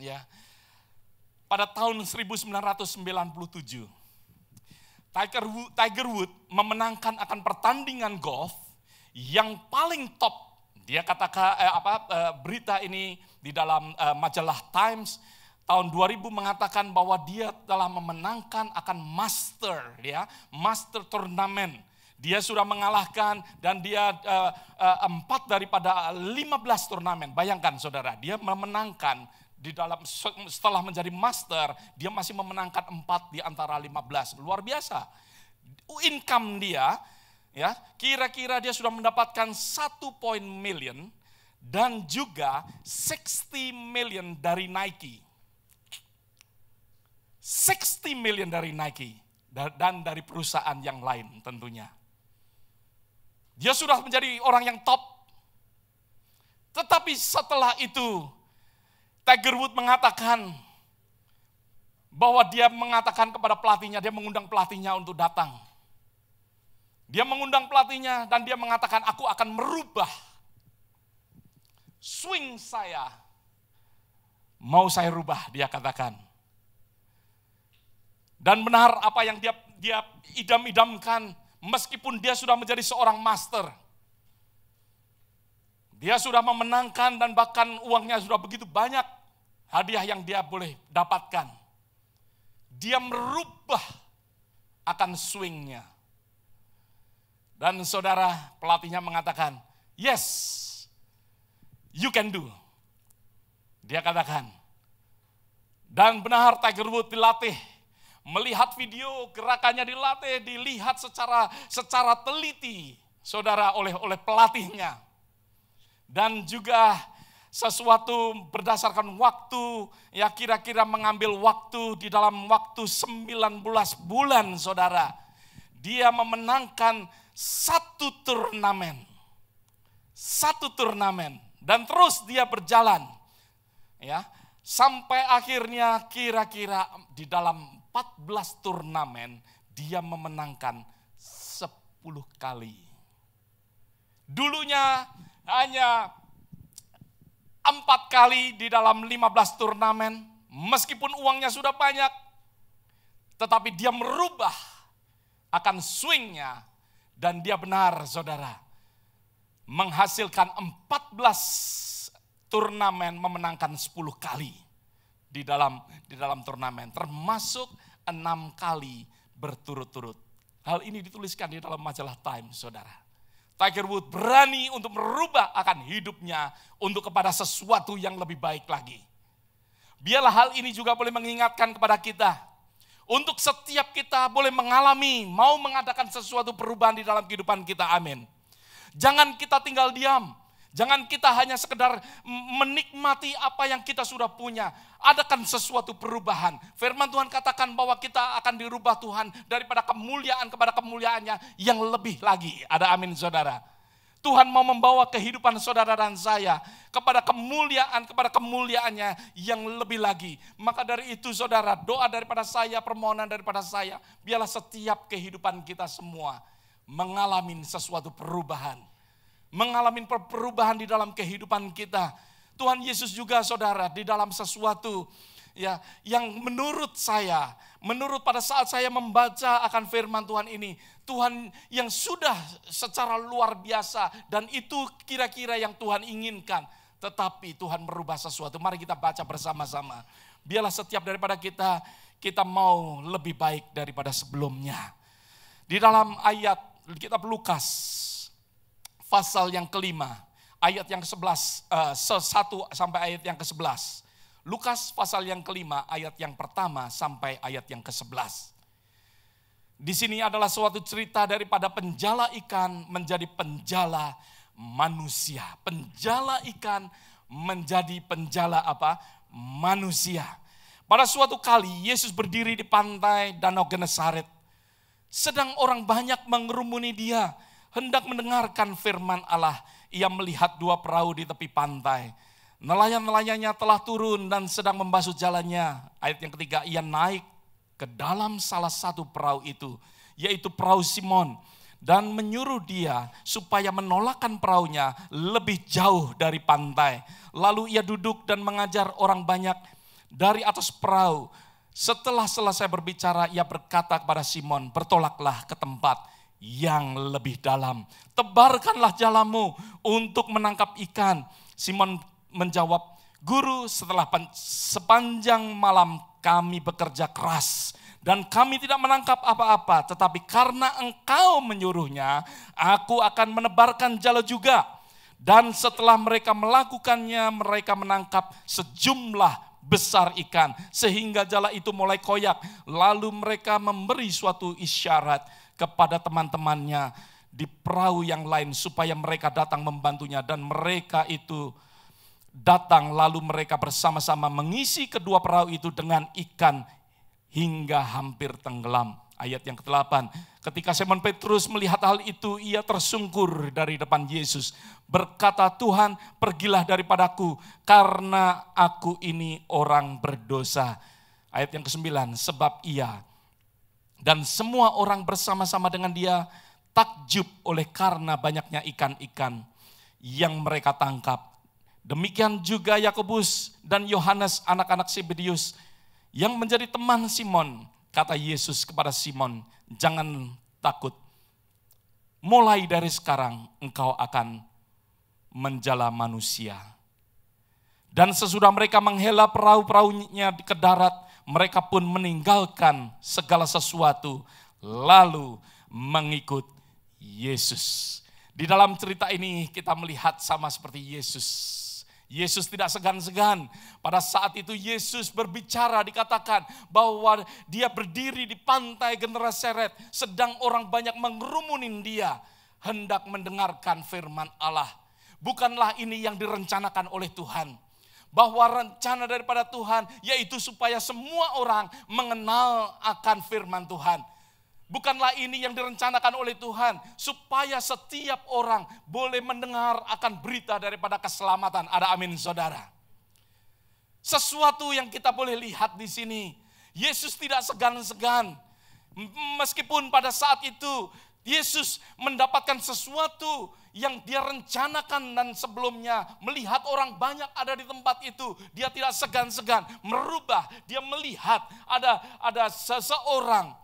Ya, pada tahun 1997, Tiger Woods memenangkan akan pertandingan golf yang paling top. Dia katakan berita ini di dalam majalah Times tahun 2000 mengatakan bahwa dia telah memenangkan akan master turnamen. Dia sudah mengalahkan dan dia 4 daripada 15 turnamen. Bayangkan saudara, dia memenangkan di dalam setelah menjadi master, dia masih memenangkan 4 di antara 15. Luar biasa. Income dia, ya, kira-kira dia sudah mendapatkan 1 million dan juga 60 million dari Nike. 60 million dari Nike dan dari perusahaan yang lain tentunya. Dia sudah menjadi orang yang top. Tetapi setelah itu Tiger Woods mengatakan bahwa dia mengatakan kepada pelatihnya, dia mengundang pelatihnya untuk datang. Dia mengundang pelatihnya dan dia mengatakan, aku akan merubah swing saya. Mau saya rubah, dia katakan. Dan benar apa yang dia idam-idamkan, meskipun dia sudah menjadi seorang master. Dia sudah memenangkan dan bahkan uangnya sudah begitu banyak hadiah yang dia boleh dapatkan. Dia merubah akan swingnya. Dan saudara, pelatihnya mengatakan, yes, you can do. Dia katakan. Dan benar Tiger Woods dilatih. Melihat video gerakannya dilatih, dilihat secara teliti, saudara, oleh pelatihnya. Dan juga sesuatu berdasarkan waktu, ya kira-kira mengambil waktu di dalam waktu 19 bulan, saudara. Dia memenangkan 1 turnamen. 1 turnamen. Dan terus dia berjalan. Ya, sampai akhirnya kira-kira di dalam 14 turnamen dia memenangkan 10 kali. Dulunya hanya 4 kali di dalam 15 turnamen, meskipun uangnya sudah banyak, tetapi dia merubah akan swingnya, dan dia benar saudara, menghasilkan 14 turnamen, memenangkan 10 kali di dalam turnamen, termasuk 6 kali berturut-turut. Hal ini dituliskan di dalam majalah Time, saudara. Tiger Woods berani untuk merubah akan hidupnya untuk kepada sesuatu yang lebih baik lagi. Biarlah hal ini juga boleh mengingatkan kepada kita. Untuk setiap kita boleh mengalami, mau mengadakan sesuatu perubahan di dalam kehidupan kita, amin. Jangan kita tinggal diam. Jangan kita hanya sekedar menikmati apa yang kita sudah punya. Adakan sesuatu perubahan. Firman Tuhan katakan bahwa kita akan dirubah Tuhan daripada kemuliaan kepada kemuliaannya yang lebih lagi. Ada amin saudara. Tuhan mau membawa kehidupan saudara dan saya kepada kemuliaannya yang lebih lagi. Maka dari itu saudara, doa daripada saya, permohonan daripada saya, biarlah setiap kehidupan kita semua mengalami sesuatu perubahan. Mengalami perubahan di dalam kehidupan kita. Tuhan Yesus juga saudara di dalam sesuatu ya yang menurut pada saat saya membaca akan firman Tuhan ini, Tuhan yang sudah secara luar biasa dan itu kira-kira yang Tuhan inginkan, tetapi Tuhan merubah sesuatu. Mari kita baca bersama-sama. Biarlah setiap daripada kita mau lebih baik daripada sebelumnya. Di dalam ayat kitab Lukas pasal yang kelima, ayat yang 11, 1 sampai ayat yang ke-11. Lukas pasal yang kelima, ayat yang pertama sampai ayat yang ke-11. Di sini adalah suatu cerita daripada penjala ikan menjadi penjala manusia. Penjala ikan menjadi penjala manusia. Pada suatu kali Yesus berdiri di pantai Danau Genesaret. Sedang orang banyak mengerumuni dia, hendak mendengarkan firman Allah. Ia melihat 2 perahu di tepi pantai. Nelayan-nelayannya telah turun dan sedang membasuh jalannya. Ayat yang ketiga, ia naik ke dalam salah satu perahu itu, yaitu perahu Simon, dan menyuruh dia supaya menolakkan perahunya lebih jauh dari pantai. Lalu ia duduk dan mengajar orang banyak. dari atas perahu. Setelah selesai berbicara, ia berkata kepada Simon, bertolaklah ke tempat yang lebih dalam. Tebarkanlah jalamu untuk menangkap ikan. Simon menjawab, Guru, sepanjang malam kami bekerja keras dan kami tidak menangkap apa-apa. Tetapi karena Engkau menyuruhnya, aku akan menebarkan jala juga. Dan setelah mereka melakukannya, mereka menangkap sejumlah besar ikan. Sehingga jala itu mulai koyak. Lalu mereka memberi suatu isyarat kepada teman-temannya di perahu yang lain supaya mereka datang membantunya. Dan mereka itu datang, lalu mereka bersama-sama mengisi kedua perahu itu dengan ikan hingga hampir tenggelam. Ayat yang ke-8, ketika Simon Petrus melihat hal itu, ia tersungkur dari depan Yesus, berkata, Tuhan, pergilah daripadaku, karena aku ini orang berdosa. Ayat yang ke-9, sebab ia dan semua orang bersama-sama dengan dia takjub oleh karena banyaknya ikan-ikan yang mereka tangkap. Demikian juga Yakobus dan Yohanes anak-anak Zebedeus yang menjadi teman Simon. Kata Yesus kepada Simon, jangan takut. Mulai dari sekarang engkau akan menjala manusia. Dan sesudah mereka menghela perahu-perahunya ke darat, mereka pun meninggalkan segala sesuatu, lalu mengikut Yesus. Di dalam cerita ini kita melihat sama seperti Yesus. Yesus tidak segan-segan. Pada saat itu Yesus berbicara, dikatakan bahwa dia berdiri di pantai Genesaret, sedang orang banyak mengerumunin dia, hendak mendengarkan firman Allah. Bukanlah ini yang direncanakan oleh Tuhan. Bahwa rencana daripada Tuhan yaitu supaya semua orang mengenal akan firman Tuhan. Bukanlah ini yang direncanakan oleh Tuhan, supaya setiap orang boleh mendengar akan berita daripada keselamatan. Ada amin, saudara. Sesuatu yang kita boleh lihat di sini, Yesus tidak segan-segan. Meskipun pada saat itu Yesus mendapatkan sesuatu yang dia rencanakan dan sebelumnya melihat orang banyak ada di tempat itu, dia tidak segan-segan merubah. Dia melihat ada seseorang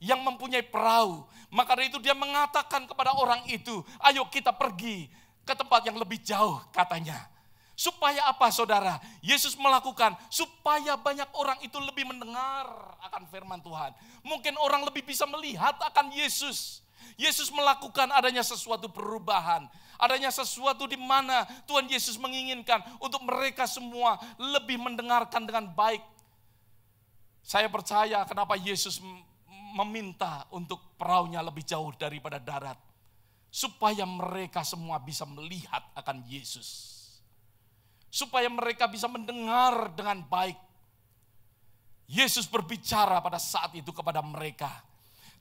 yang mempunyai perahu. Maka dari itu dia mengatakan kepada orang itu, ayo kita pergi ke tempat yang lebih jauh, katanya. Supaya apa, saudara? Yesus melakukan supaya banyak orang itu lebih mendengar akan firman Tuhan. Mungkin orang lebih bisa melihat akan Yesus. Yesus melakukan adanya sesuatu perubahan. Adanya sesuatu di mana Tuhan Yesus menginginkan untuk mereka semua lebih mendengarkan dengan baik. Saya percaya kenapa Yesus meminta untuk perahunya lebih jauh daripada darat. Supaya mereka semua bisa melihat akan Yesus. Supaya mereka bisa mendengar dengan baik. Yesus berbicara pada saat itu kepada mereka.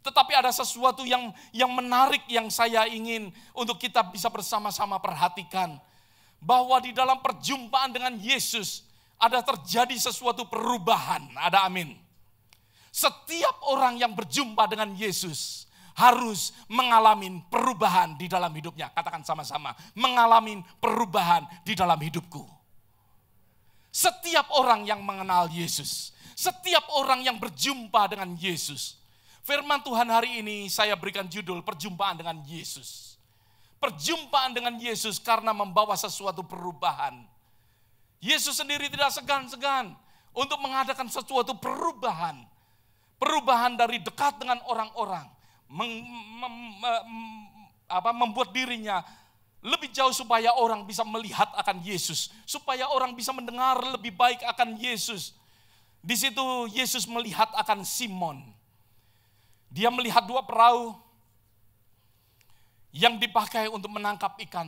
Tetapi ada sesuatu yang menarik yang saya ingin untuk kita bisa bersama-sama perhatikan. Bahwa di dalam perjumpaan dengan Yesus ada terjadi sesuatu perubahan. Ada amin. Setiap orang yang berjumpa dengan Yesus harus mengalami perubahan di dalam hidupnya. Katakan sama-sama, mengalami perubahan di dalam hidupku. Setiap orang yang mengenal Yesus, setiap orang yang berjumpa dengan Yesus. Firman Tuhan hari ini saya berikan judul perjumpaan dengan Yesus. Perjumpaan dengan Yesus karena membawa sesuatu perubahan. Yesus sendiri tidak segan-segan untuk mengadakan sesuatu perubahan. Perubahan dari dekat dengan orang-orang. Membuat dirinya lebih jauh supaya orang bisa melihat akan Yesus. Supaya orang bisa mendengar lebih baik akan Yesus. Di situ Yesus melihat akan Simon. Dia melihat dua perahu yang dipakai untuk menangkap ikan.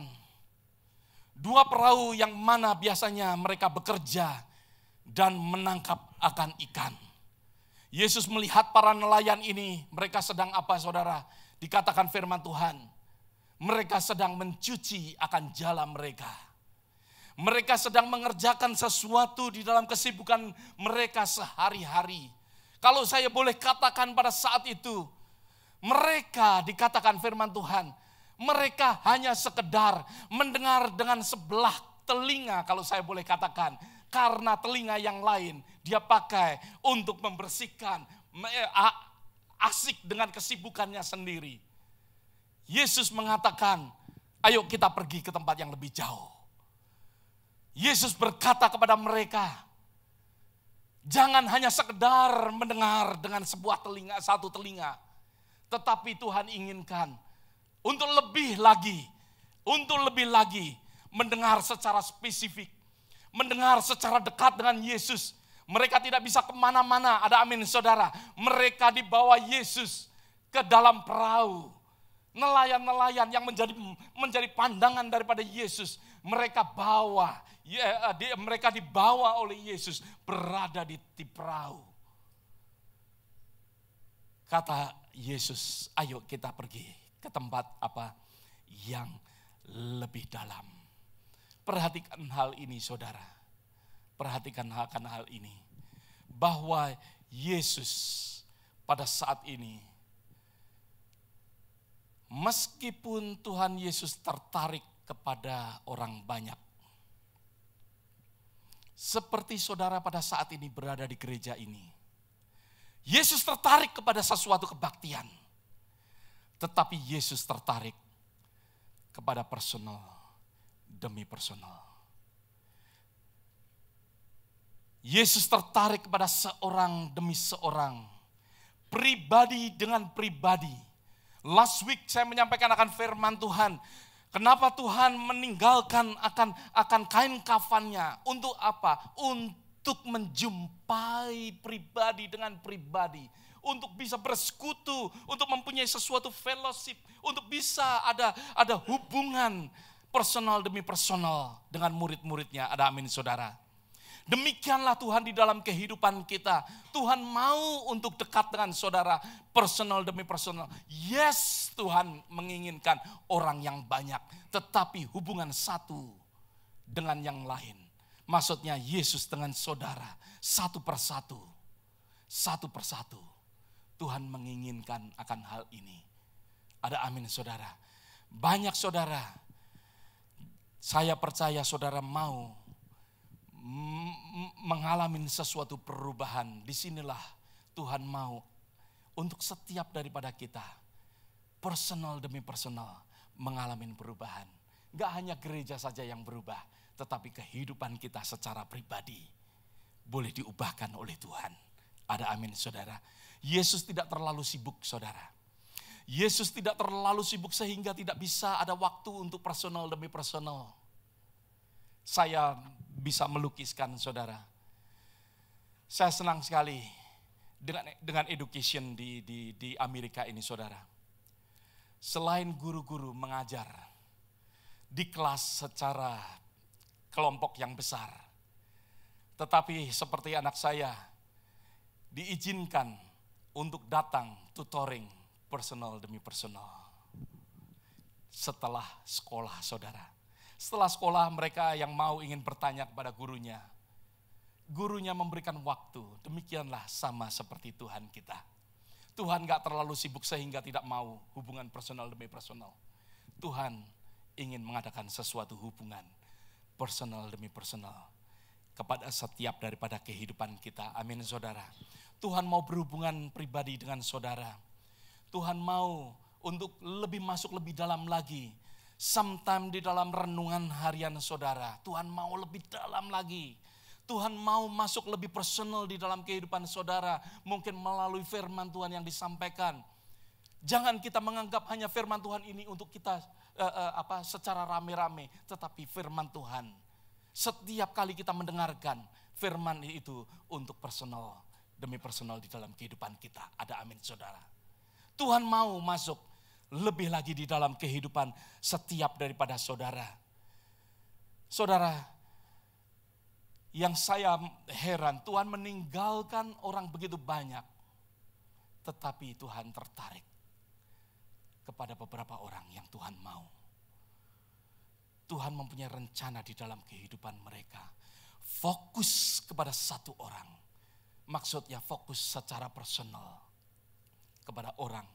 Dua perahu yang mana biasanya mereka bekerja dan menangkap akan ikan. Yesus melihat para nelayan ini, mereka sedang apa, saudara? Dikatakan firman Tuhan, mereka sedang mencuci akan jala mereka. Mereka sedang mengerjakan sesuatu di dalam kesibukan mereka sehari-hari. Kalau saya boleh katakan pada saat itu, mereka dikatakan firman Tuhan, mereka hanya sekedar mendengar dengan sebelah telinga kalau saya boleh katakan. karena telinga yang lain dia pakai untuk membersihkan, asik dengan kesibukannya sendiri. Yesus mengatakan, ayo kita pergi ke tempat yang lebih jauh. Yesus berkata kepada mereka, jangan hanya sekedar mendengar dengan sebuah telinga, satu telinga. Tetapi Tuhan inginkan untuk lebih lagi mendengar secara spesifik. Mendengar secara dekat dengan Yesus. Mereka tidak bisa kemana-mana, ada amin saudara. Mereka dibawa Yesus ke dalam perahu. Nelayan-nelayan yang menjadi pandangan daripada Yesus. Mereka dibawa oleh Yesus berada di perahu. Kata Yesus, ayo kita pergi ke tempat yang lebih dalam. Perhatikan hal ini saudara. Perhatikan akan hal ini. Bahwa Yesus pada saat ini, meskipun Tuhan Yesus tertarik kepada orang banyak. Seperti saudara pada saat ini berada di gereja ini. Yesus tertarik kepada sesuatu kebaktian. Tetapi Yesus tertarik kepada personal demi personal. Yesus tertarik kepada seorang demi seorang. Pribadi dengan pribadi. Last week saya menyampaikan akan firman Tuhan. Kenapa Tuhan meninggalkan akan kain kafannya? Untuk apa? Untuk menjumpai pribadi dengan pribadi. Untuk bisa bersekutu, untuk mempunyai sesuatu fellowship, untuk bisa ada hubungan personal demi personal dengan murid-muridnya. Ada amin saudara. Demikianlah Tuhan di dalam kehidupan kita. Tuhan mau untuk dekat dengan saudara, personal demi personal. Yes, Tuhan menginginkan orang yang banyak, tetapi hubungan satu dengan yang lain. Maksudnya Yesus dengan saudara, satu persatu. Satu persatu. Tuhan menginginkan akan hal ini. Ada amin saudara. Banyak saudara, saya percaya saudara mau mengalami sesuatu perubahan. Disinilah Tuhan mau untuk setiap daripada kita, personal demi personal, mengalami perubahan. Gak hanya gereja saja yang berubah, tetapi kehidupan kita secara pribadi boleh diubahkan oleh Tuhan. Ada amin saudara. Yesus tidak terlalu sibuk saudara. Yesus tidak terlalu sibuk sehingga tidak bisa ada waktu untuk personal demi personal. Saya bisa melukiskan saudara. Saya senang sekali dengan education di Amerika ini saudara. Selain guru-guru mengajar di kelas secara kelompok yang besar, tetapi seperti anak saya diizinkan untuk datang tutoring personal demi personal setelah sekolah saudara. Setelah sekolah mereka yang mau ingin bertanya kepada gurunya. Gurunya memberikan waktu. Demikianlah sama seperti Tuhan kita. Tuhan gak terlalu sibuk sehingga tidak mau hubungan personal demi personal. Tuhan ingin mengadakan sesuatu hubungan personal demi personal kepada setiap daripada kehidupan kita. Amin saudara. Tuhan mau berhubungan pribadi dengan saudara. Tuhan mau untuk lebih masuk lebih dalam lagi. Sometime di dalam renungan harian saudara, Tuhan mau lebih dalam lagi. Tuhan mau masuk lebih personal di dalam kehidupan saudara. Mungkin melalui firman Tuhan yang disampaikan. Jangan kita menganggap hanya firman Tuhan ini untuk kita secara rame-rame. Tetapi firman Tuhan, setiap kali kita mendengarkan firman itu untuk personal demi personal di dalam kehidupan kita. Ada amin saudara. Tuhan mau masuk lebih lagi di dalam kehidupan setiap daripada saudara. Saudara, yang saya heran, Tuhan meninggalkan orang begitu banyak. Tetapi Tuhan tertarik kepada beberapa orang yang Tuhan mau. Tuhan mempunyai rencana di dalam kehidupan mereka. Fokus kepada satu orang. Maksudnya fokus secara personal kepada orang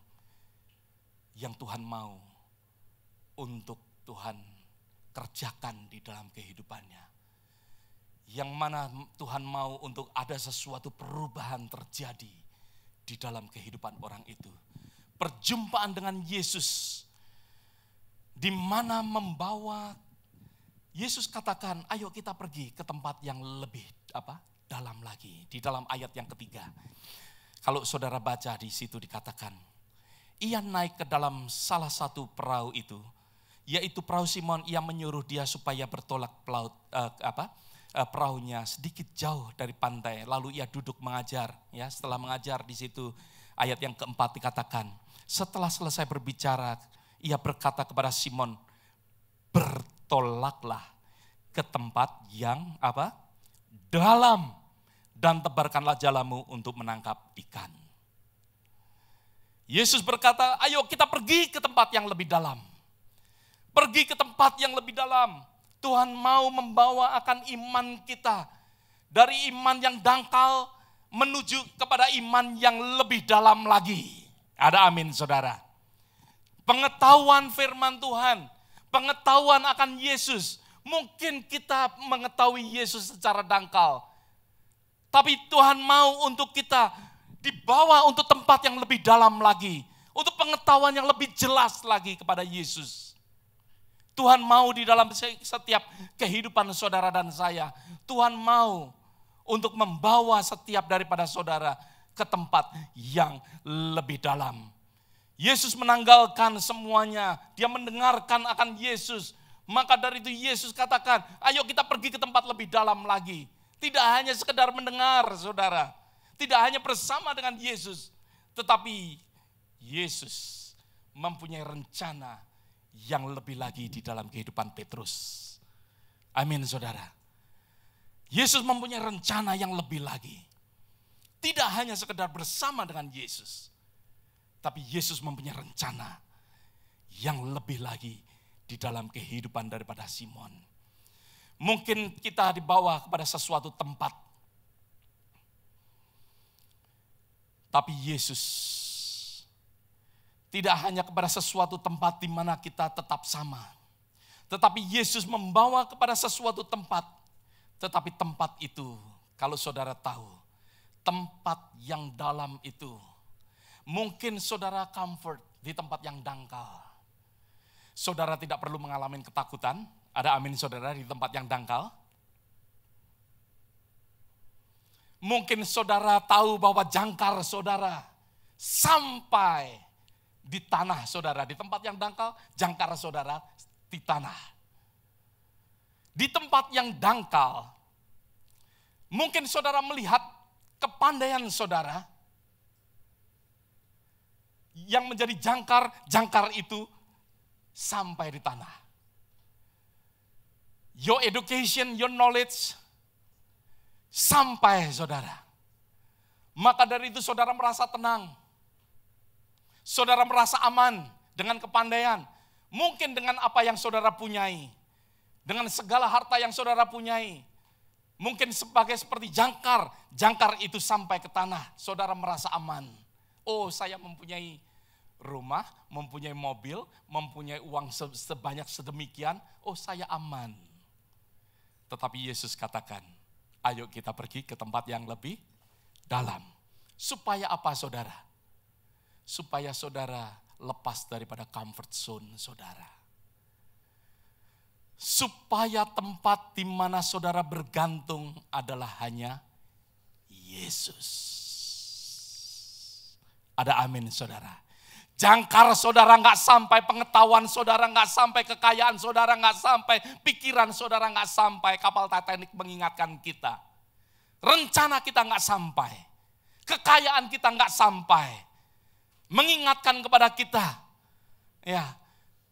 yang Tuhan mau untuk Tuhan kerjakan di dalam kehidupannya. Yang mana Tuhan mau untuk ada sesuatu perubahan terjadi di dalam kehidupan orang itu. Perjumpaan dengan Yesus, di mana membawa Yesus katakan, ayo kita pergi ke tempat yang lebih dalam lagi. Di dalam ayat yang ketiga. Kalau saudara baca di situ dikatakan, ia naik ke dalam salah satu perahu itu, yaitu perahu Simon. Ia menyuruh dia supaya bertolak perahunya sedikit jauh dari pantai. Lalu ia duduk mengajar. Ya, setelah mengajar di situ ayat yang keempat dikatakan, setelah selesai berbicara, ia berkata kepada Simon, bertolaklah ke tempat yang dalam dan tebarkanlah jalamu untuk menangkap ikan. Yesus berkata, ayo kita pergi ke tempat yang lebih dalam. Pergi ke tempat yang lebih dalam. Tuhan mau membawa akan iman kita dari iman yang dangkal menuju kepada iman yang lebih dalam lagi. Ada amin saudara. Pengetahuan firman Tuhan, pengetahuan akan Yesus. Mungkin kita mengetahui Yesus secara dangkal. Tapi Tuhan mau untuk kita dibawa untuk tempat yang lebih dalam lagi. Untuk pengetahuan yang lebih jelas lagi kepada Yesus. Tuhan mau di dalam setiap kehidupan saudara dan saya. Tuhan mau untuk membawa setiap daripada saudara ke tempat yang lebih dalam. Yesus menanggalkan semuanya. Dia mendengarkan akan Yesus. Maka dari itu Yesus katakan, ayo kita pergi ke tempat lebih dalam lagi. Tidak hanya sekedar mendengar saudara. Tidak hanya bersama dengan Yesus. Tetapi Yesus mempunyai rencana yang lebih lagi di dalam kehidupan Petrus. Amin saudara. Yesus mempunyai rencana yang lebih lagi. Tidak hanya sekedar bersama dengan Yesus. Tapi Yesus mempunyai rencana yang lebih lagi di dalam kehidupan daripada Simon. Mungkin kita dibawa kepada sesuatu tempat. Tapi Yesus tidak hanya kepada sesuatu tempat di mana kita tetap sama. Tetapi Yesus membawa kepada sesuatu tempat. Tetapi tempat itu, kalau saudara tahu, tempat yang dalam itu, mungkin saudara comfort di tempat yang dangkal. Saudara tidak perlu mengalami ketakutan. Ada amin saudara di tempat yang dangkal. Mungkin saudara tahu bahwa jangkar saudara sampai di tanah saudara. Di tempat yang dangkal, jangkar saudara di tanah. Di tempat yang dangkal, mungkin saudara melihat kepandaian saudara yang menjadi jangkar itu sampai di tanah. Your education, your knowledge, sampai saudara. Maka dari itu saudara merasa tenang. Saudara merasa aman dengan kepandaian. Mungkin dengan apa yang saudara punyai. Dengan segala harta yang saudara punyai. Mungkin seperti jangkar. Jangkar itu sampai ke tanah. Saudara merasa aman. Oh, saya mempunyai rumah, mempunyai mobil, mempunyai uang sebanyak sedemikian. Oh, saya aman. Tetapi Yesus katakan, ayo kita pergi ke tempat yang lebih dalam. Supaya apa saudara? Supaya saudara lepas daripada comfort zone saudara. Supaya tempat di mana saudara bergantung adalah hanya Yesus. Ada amin saudara. Jangkar saudara nggak sampai, pengetahuan saudara nggak sampai, kekayaan saudara nggak sampai, pikiran saudara nggak sampai. Kapal Titanic mengingatkan kita. Rencana kita nggak sampai, kekayaan kita nggak sampai. Mengingatkan kepada kita, ya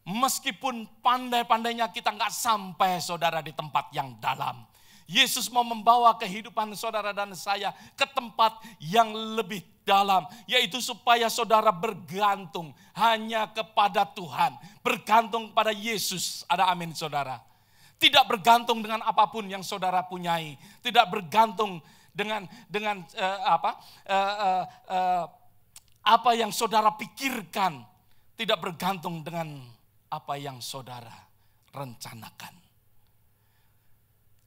meskipun pandai-pandainya kita nggak sampai saudara di tempat yang dalam. Yesus mau membawa kehidupan saudara dan saya ke tempat yang lebih dalam. Yaitu supaya saudara bergantung hanya kepada Tuhan. Bergantung kepada Yesus. Ada amin saudara. Tidak bergantung dengan apapun yang saudara punyai. Tidak bergantung dengan apa yang saudara pikirkan. Tidak bergantung dengan apa yang saudara rencanakan.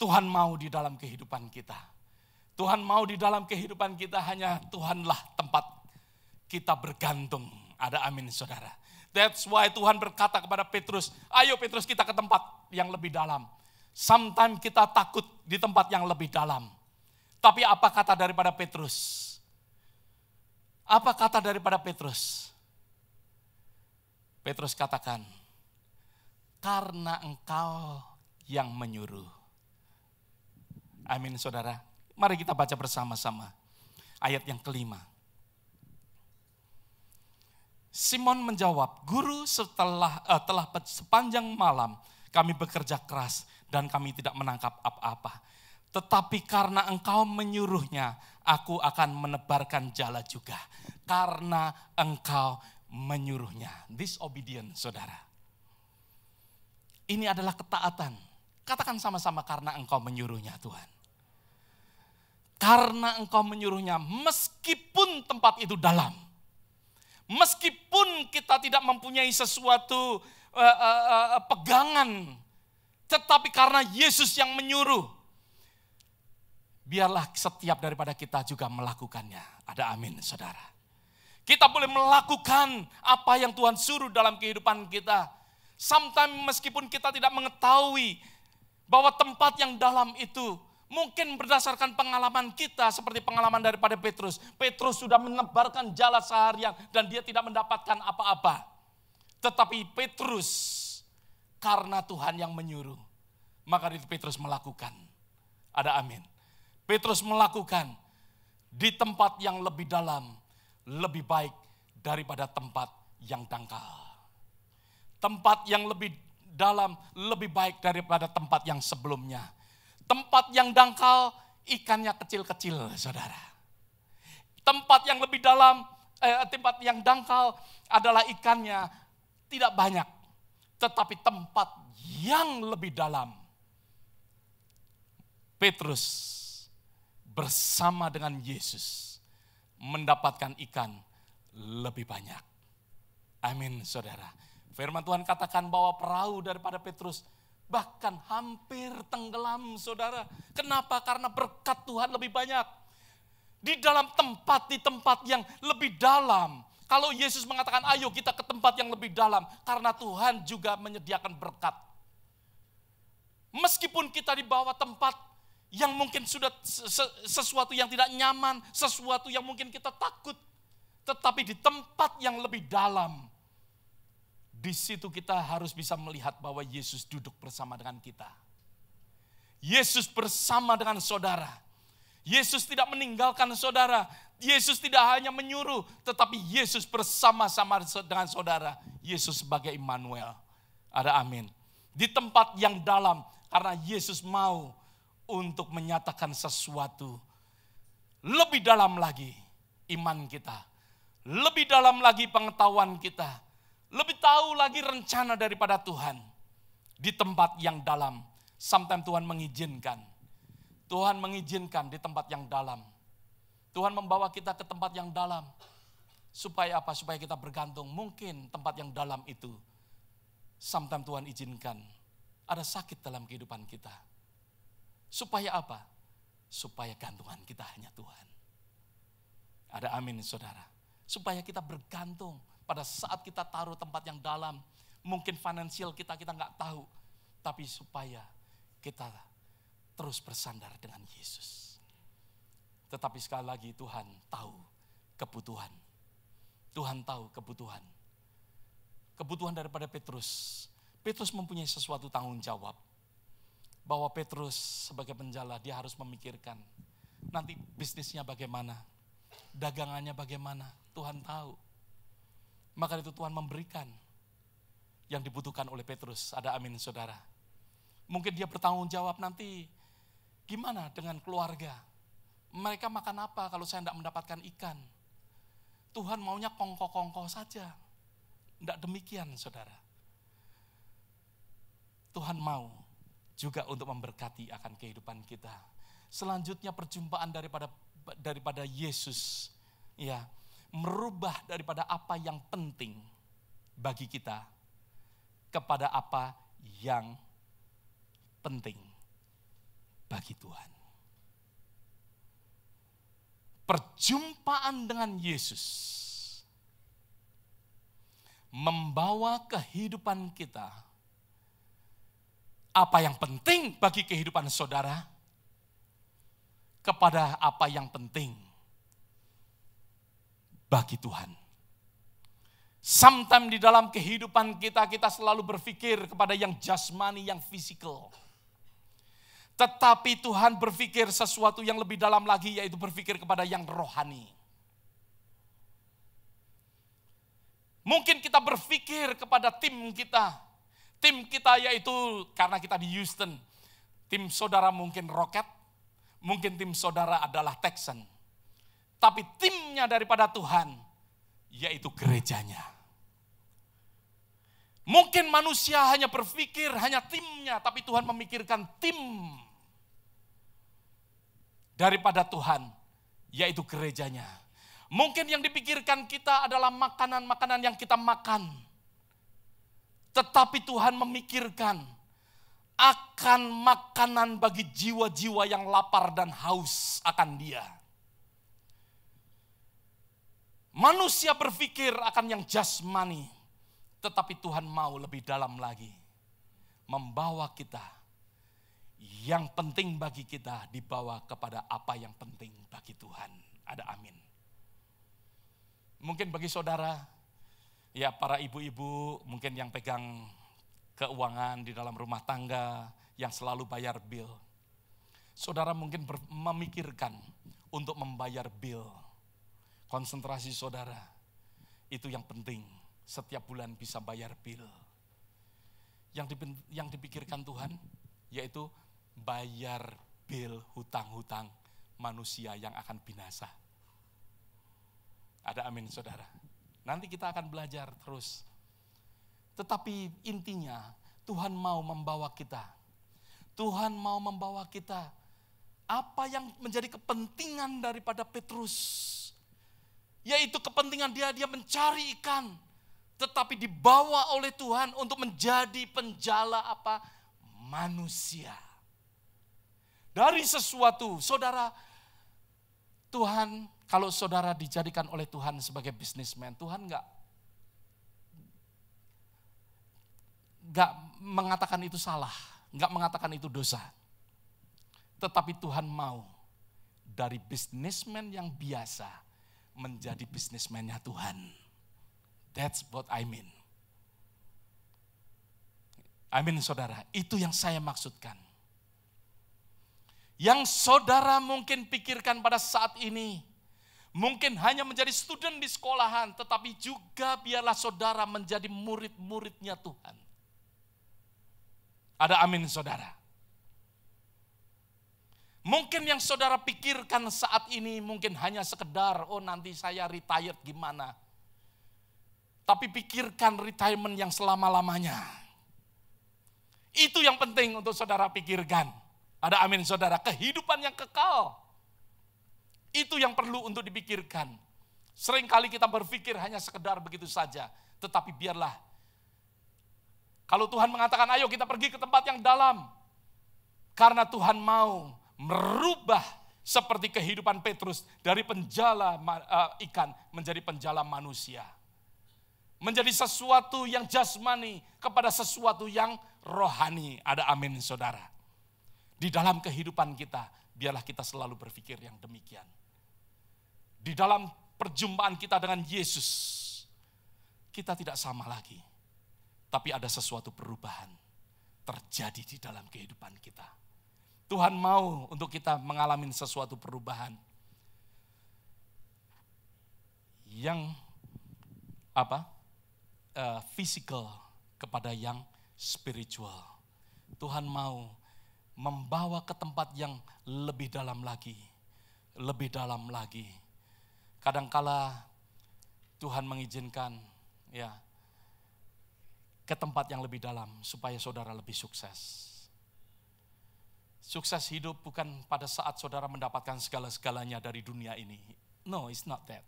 Tuhan mau di dalam kehidupan kita. Tuhan mau di dalam kehidupan kita, hanya Tuhanlah tempat kita bergantung. Ada amin saudara. That's why Tuhan berkata kepada Petrus, ayo Petrus kita ke tempat yang lebih dalam. Sometimes kita takut di tempat yang lebih dalam. Tapi apa kata daripada Petrus? Apa kata daripada Petrus? Petrus katakan, karena engkau yang menyuruh. Amin saudara. Mari kita baca bersama-sama ayat yang kelima. Simon menjawab, Guru, telah sepanjang malam kami bekerja keras dan kami tidak menangkap apa-apa. Tetapi karena engkau menyuruhnya, aku akan menebarkan jala juga. Karena engkau menyuruhnya. Disobedient, saudara. Ini adalah ketaatan. Katakan sama-sama, karena engkau menyuruhnya Tuhan. Karena engkau menyuruhnya, meskipun tempat itu dalam. Meskipun kita tidak mempunyai sesuatu pegangan. Tetapi karena Yesus yang menyuruh, biarlah setiap daripada kita juga melakukannya. Ada amin saudara. Kita boleh melakukan apa yang Tuhan suruh dalam kehidupan kita. Sometimes meskipun kita tidak mengetahui bahwa tempat yang dalam itu, mungkin berdasarkan pengalaman kita seperti pengalaman daripada Petrus. Petrus sudah menebarkan jala seharian dan dia tidak mendapatkan apa-apa. Tetapi Petrus, karena Tuhan yang menyuruh, maka itu Petrus melakukan. Ada amin. Petrus melakukan di tempat yang lebih dalam, lebih baik daripada tempat yang dangkal. Tempat yang lebih dalam, lebih baik daripada tempat yang sebelumnya. Tempat yang dangkal, ikannya kecil-kecil, saudara. Tempat yang lebih dalam, tempat yang dangkal adalah ikannya tidak banyak. Tetapi tempat yang lebih dalam, Petrus bersama dengan Yesus mendapatkan ikan lebih banyak. Amin saudara. Firman Tuhan katakan bahwa perahu daripada Petrus bahkan hampir tenggelam saudara. Kenapa? Karena berkat Tuhan lebih banyak. Di dalam tempat, di tempat yang lebih dalam. Kalau Yesus mengatakan ayo kita ke tempat yang lebih dalam. Karena Tuhan juga menyediakan berkat. Meskipun kita di bawah tempat yang mungkin sudah sesuatu yang tidak nyaman, sesuatu yang mungkin kita takut. Tetapi di tempat yang lebih dalam, di situ kita harus bisa melihat bahwa Yesus duduk bersama dengan kita. Yesus bersama dengan saudara. Yesus tidak meninggalkan saudara. Yesus tidak hanya menyuruh, tetapi Yesus bersama-sama dengan saudara. Yesus sebagai Immanuel. Ada amin. Di tempat yang dalam, karena Yesus mau untuk menyatakan sesuatu. Lebih dalam lagi iman kita. Lebih dalam lagi pengetahuan kita. Lebih tahu lagi rencana daripada Tuhan. Di tempat yang dalam. Sometimes Tuhan mengizinkan. Tuhan mengizinkan di tempat yang dalam. Tuhan membawa kita ke tempat yang dalam. Supaya apa? Supaya kita bergantung. Mungkin tempat yang dalam itu, sometimes Tuhan izinkan. Ada sakit dalam kehidupan kita. Supaya apa? Supaya gantungan kita hanya Tuhan. Ada amin saudara. Supaya kita bergantung pada saat kita taruh tempat yang dalam. Mungkin finansial kita nggak tahu. Tapi supaya kita terus bersandar dengan Yesus. Tetapi sekali lagi Tuhan tahu kebutuhan. Tuhan tahu kebutuhan. Kebutuhan daripada Petrus. Petrus mempunyai sesuatu tanggung jawab. Bahwa Petrus sebagai penjala dia harus memikirkan nanti bisnisnya bagaimana, dagangannya bagaimana, Tuhan tahu. Maka itu Tuhan memberikan yang dibutuhkan oleh Petrus. Ada amin saudara. Mungkin dia bertanggung jawab nanti gimana dengan keluarga. Mereka makan apa kalau saya tidak mendapatkan ikan. Tuhan maunya kongko-kongko saja. Tidak demikian saudara. Tuhan mau juga untuk memberkati akan kehidupan kita. Selanjutnya perjumpaan daripada Yesus, ya, merubah daripada apa yang penting bagi kita kepada apa yang penting. bagi Tuhan. Perjumpaan dengan Yesus membawa kehidupan kita. Apa yang penting bagi kehidupan saudara kepada apa yang penting bagi Tuhan. Sometimes di dalam kehidupan kita selalu berpikir kepada yang jasmani, yang fisikal. Tetapi Tuhan berpikir sesuatu yang lebih dalam lagi, yaitu berpikir kepada yang rohani. Mungkin kita berpikir kepada tim kita. Tim kita yaitu, karena kita di Houston, tim saudara mungkin Rocket, mungkin tim saudara adalah Texan. Tapi timnya daripada Tuhan, yaitu gerejanya. Mungkin manusia hanya berpikir, hanya timnya, tapi Tuhan memikirkan tim daripada Tuhan, yaitu gerejanya. Mungkin yang dipikirkan kita adalah makanan-makanan yang kita makan. Tetapi Tuhan memikirkan akan makanan bagi jiwa-jiwa yang lapar dan haus akan Dia. Manusia berpikir akan yang jasmani, tetapi Tuhan mau lebih dalam lagi. Membawa kita, yang penting bagi kita dibawa kepada apa yang penting bagi Tuhan. Ada amin. Mungkin bagi saudara, ya para ibu-ibu mungkin yang pegang keuangan di dalam rumah tangga, yang selalu bayar bil. Saudara mungkin memikirkan untuk membayar bil. Konsentrasi saudara, itu yang penting. Setiap bulan bisa bayar bil. Yang dipikirkan Tuhan, yaitu bayar bil hutang-hutang manusia yang akan binasa. Ada amin saudara. Nanti kita akan belajar terus. Tetapi intinya Tuhan mau membawa kita. Tuhan mau membawa kita. Apa yang menjadi kepentingan daripada Petrus. Yaitu kepentingan dia mencari ikan. Tetapi dibawa oleh Tuhan untuk menjadi penjala apa? Manusia. Dari sesuatu, saudara, Tuhan, kalau saudara dijadikan oleh Tuhan sebagai bisnismen, Tuhan enggak mengatakan itu salah, enggak mengatakan itu dosa. Tetapi Tuhan mau dari bisnismen yang biasa menjadi bisnismennya Tuhan. That's what I mean. Amin saudara, itu yang saya maksudkan. Yang saudara mungkin pikirkan pada saat ini, mungkin hanya menjadi student di sekolahan, tetapi juga biarlah saudara menjadi murid-muridnya Tuhan. Ada amin saudara. Mungkin yang saudara pikirkan saat ini mungkin hanya sekedar, oh nanti saya retired gimana. Tapi pikirkan retirement yang selama-lamanya. Itu yang penting untuk saudara pikirkan. Ada amin saudara, kehidupan yang kekal. Itu yang perlu untuk dipikirkan. Seringkali kita berpikir hanya sekedar begitu saja. Tetapi biarlah, kalau Tuhan mengatakan ayo kita pergi ke tempat yang dalam. Karena Tuhan mau merubah seperti kehidupan Petrus. Dari penjala ikan menjadi penjala manusia. Menjadi sesuatu yang jasmani kepada sesuatu yang rohani. Ada amin saudara. Di dalam kehidupan kita, biarlah kita selalu berpikir yang demikian. Di dalam perjumpaan kita dengan Yesus, kita tidak sama lagi. Tapi ada sesuatu perubahan terjadi di dalam kehidupan kita. Tuhan mau untuk kita mengalami sesuatu perubahan. Yang physical kepada yang spiritual. Tuhan mau membawa ke tempat yang lebih dalam lagi. Lebih dalam lagi. Kadangkala Tuhan mengizinkan ya ke tempat yang lebih dalam supaya saudara lebih sukses. Sukses hidup bukan pada saat saudara mendapatkan segala-segalanya dari dunia ini. No, it's not that.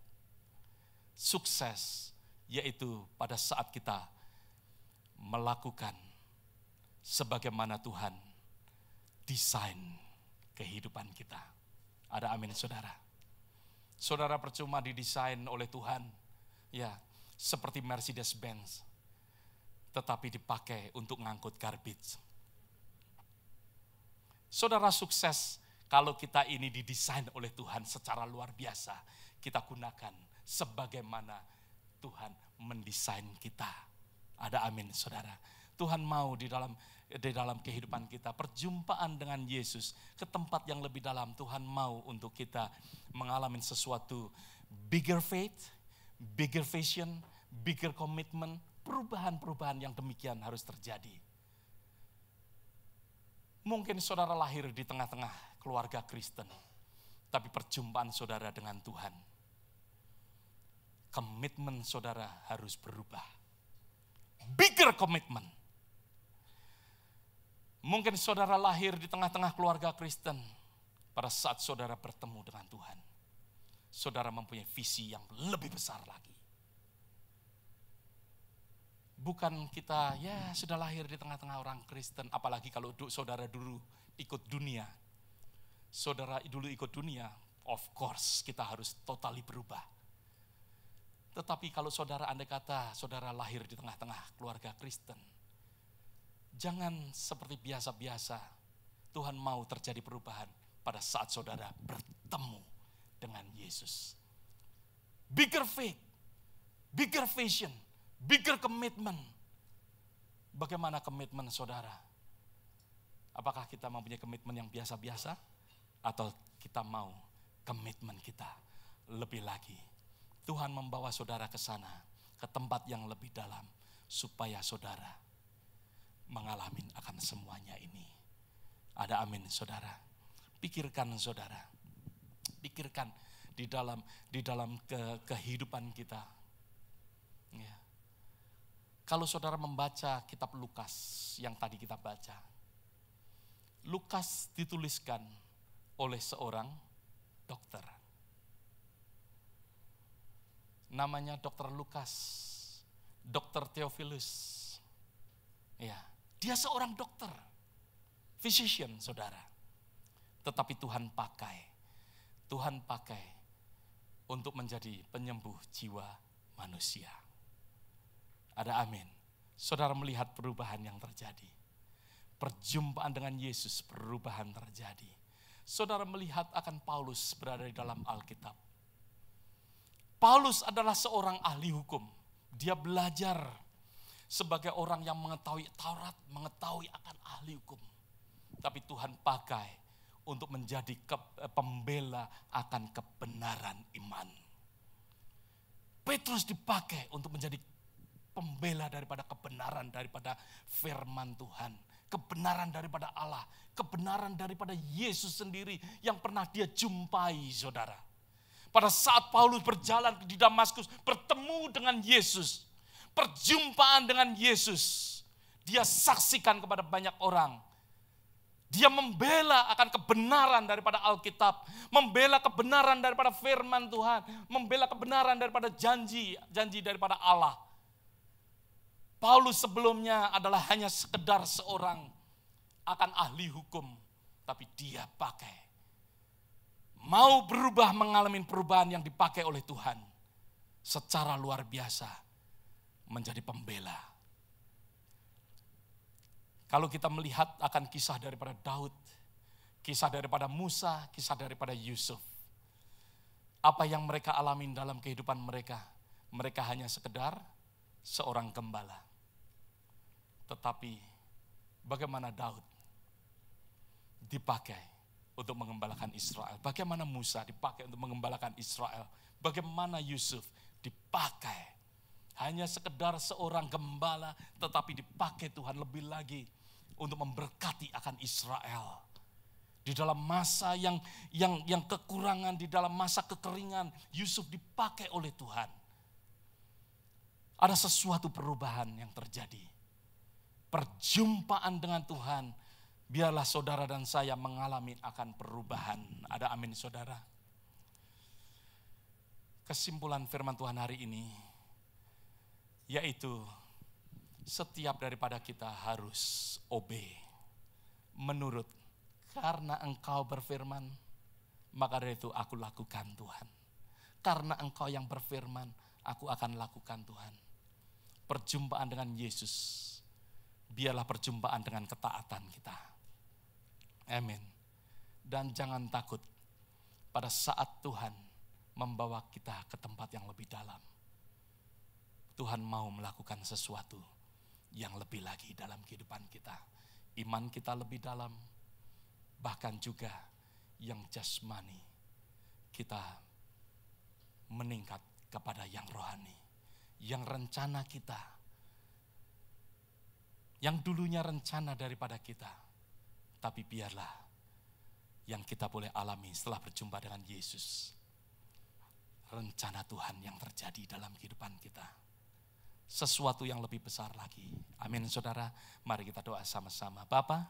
Sukses yaitu pada saat kita melakukan sebagaimana Tuhan desain kehidupan kita. Ada amin saudara. Saudara, percuma didesain oleh Tuhan, ya seperti Mercedes-Benz, tetapi dipakai untuk ngangkut garbage. Saudara, sukses kalau kita ini didesain oleh Tuhan secara luar biasa. Kita gunakan sebagaimana Tuhan mendesain kita. Ada amin saudara. Tuhan mau di dalam kehidupan kita, perjumpaan dengan Yesus ke tempat yang lebih dalam. Tuhan mau untuk kita mengalami sesuatu bigger faith, bigger vision, bigger commitment. Perubahan-perubahan yang demikian harus terjadi. Mungkin saudara lahir di tengah-tengah keluarga Kristen, tapi perjumpaan saudara dengan Tuhan, komitmen saudara harus berubah. Bigger commitment. Mungkin saudara lahir di tengah-tengah keluarga Kristen, pada saat saudara bertemu dengan Tuhan, saudara mempunyai visi yang lebih besar lagi. Bukan kita ya sudah lahir di tengah-tengah orang Kristen, apalagi kalau saudara dulu ikut dunia. Saudara dulu ikut dunia, of course kita harus totally berubah. Tetapi kalau saudara andai kata saudara lahir di tengah-tengah keluarga Kristen, jangan seperti biasa-biasa. Tuhan mau terjadi perubahan pada saat saudara bertemu dengan Yesus. Bigger faith, bigger vision, bigger commitment. Bagaimana komitmen saudara? Apakah kita mempunyai komitmen yang biasa-biasa? Atau kita mau komitmen kita lebih lagi? Tuhan membawa saudara ke sana, ke tempat yang lebih dalam, supaya saudara mengalami akan semuanya ini. Ada amin saudara. Pikirkan saudara. Pikirkan di dalam kehidupan kita. Ya. Kalau saudara membaca kitab Lukas yang tadi kita baca, Lukas dituliskan oleh seorang dokter. Namanya Dokter Lukas, Dokter Theophilus. Ya, dia seorang dokter, physician saudara. Tetapi Tuhan pakai untuk menjadi penyembuh jiwa manusia. Ada amin. Saudara melihat perubahan yang terjadi. Perjumpaan dengan Yesus, perubahan terjadi. Saudara melihat akan Paulus berada di dalam Alkitab. Paulus adalah seorang ahli hukum. Dia belajar sebagai orang yang mengetahui Taurat, mengetahui akan ahli hukum. Tapi Tuhan pakai untuk menjadi pembela akan kebenaran iman. Petrus dipakai untuk menjadi pembela daripada kebenaran, daripada firman Tuhan. Kebenaran daripada Allah, kebenaran daripada Yesus sendiri yang pernah dia jumpai saudara. Pada saat Paulus berjalan di Damaskus, bertemu dengan Yesus, perjumpaan dengan Yesus, dia saksikan kepada banyak orang. Dia membela akan kebenaran daripada Alkitab, membela kebenaran daripada firman Tuhan, membela kebenaran daripada janji daripada Allah. Paulus sebelumnya adalah hanya sekedar seorang akan ahli hukum, tapi dia pakai. Mau berubah, mengalami perubahan yang dipakai oleh Tuhan secara luar biasa, menjadi pembela. Kalau kita melihat akan kisah daripada Daud, kisah daripada Musa, kisah daripada Yusuf, apa yang mereka alami dalam kehidupan mereka, mereka hanya sekedar seorang gembala. Tetapi bagaimana Daud dipakai untuk mengembalakan Israel. Bagaimana Musa dipakai untuk mengembalakan Israel. Bagaimana Yusuf dipakai. Hanya sekedar seorang gembala, tetapi dipakai Tuhan lebih lagi untuk memberkati akan Israel. Di dalam masa yang kekurangan, di dalam masa kekeringan, Yusuf dipakai oleh Tuhan. Ada sesuatu perubahan yang terjadi. Perjumpaan dengan Tuhan, biarlah saudara dan saya mengalami akan perubahan. Ada amin saudara. Kesimpulan firman Tuhan hari ini, yaitu setiap daripada kita harus obey, menurut Karena Engkau berfirman, maka dari itu aku lakukan Tuhan. Karena Engkau yang berfirman, aku akan lakukan Tuhan. Perjumpaan dengan Yesus, biarlah perjumpaan dengan ketaatan kita. Amin. Dan jangan takut pada saat Tuhan membawa kita ke tempat yang lebih dalam. Tuhan mau melakukan sesuatu yang lebih lagi dalam kehidupan kita. Iman kita lebih dalam, bahkan juga yang jasmani kita meningkat kepada yang rohani. Yang rencana kita, yang dulunya rencana daripada kita, tapi biarlah yang kita boleh alami setelah berjumpa dengan Yesus. Rencana Tuhan yang terjadi dalam kehidupan kita. Sesuatu yang lebih besar lagi. Amin saudara, mari kita doa sama-sama. Bapa,